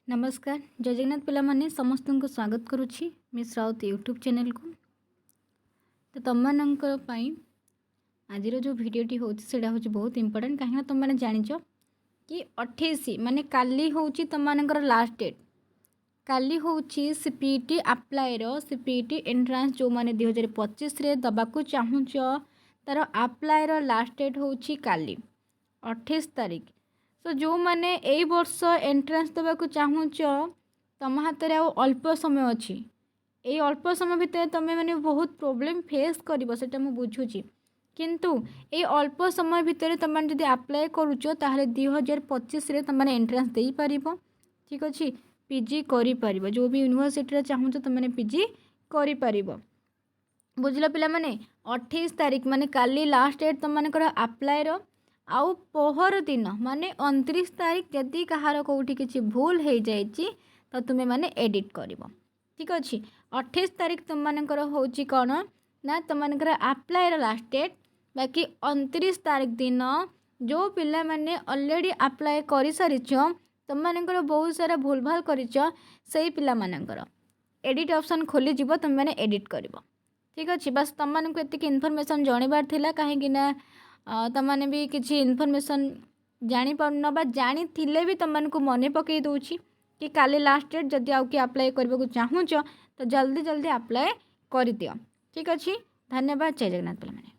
नमस्कार जय जगन्नाथ पिला माने समस्त को स्वागत करुच्ची मिस राउत यूट्यूब चैनल को। तो तुम मानकर आज जो भिडटी हो बहुत इंपोर्टेंट कहीं तुम मैंने जाच कि 28 माने काली हूँ तुम मानकर लास्ट डेट काली हूँ सीपीटी अप्लायर सीपीटी एंट्रांस जो मैंने 2025 दबाक चाहूच तार अप्लायर लास्ट डेट हूँ काली 28 तारीख। तो जो मैंने यही वर्ष एंट्रांस देवाक चाहूच तुम हाथ में अल्प समय अच्छी ये अल्प समय भितर तुम्हें मैंने बहुत प्रोब्लेम फेस कर से बुझुची किंतु ये अल्प समय भितर तुम जब अप्लाई करुच 2025 तुम एंट्रांस दे पार ठीक अच्छे पीजी कर जो भी यूनिवर्सिटी चाहूच तुमने पीजी कर बुझल पिला माने 28 तारीख माने काली लास्ट डेट तुम मानकर अप्लायर आउ पहर दिन माने 29 तारीख जदि कहार कौटी किसी भूल हो जाए तो तुम्हें माने एडिट कर ठीक अच्छे 28 तारीख तुम मानकर हूँ कौन ना तुम मानकर अप्लायर लास्ट डेट बाकी 29 तारीख दिन जो पिला माने ऑलरेडी अप्लाई कर सारी तुम मानकर बहुत सारा भूल भाल कर पिला मानकर एडिट ऑप्शन खोली जीव तुम मैंने एडिट कर ठीक अच्छे बस तुम मानक एतिक इनफॉरमेशन जानवर थिला कहीं तुमने भी किसी इनफॉरमेशन जापार बा जानी भी तुमको मन पकई दूची कि काली लास्ट डेट जदि आउ कि अप्लाई करने को चाहूच तो जल्दी जल्दी अप्लाई कर दियो ठीक अच्छे। धन्यवाद जय जगन्नाथ पिला माने।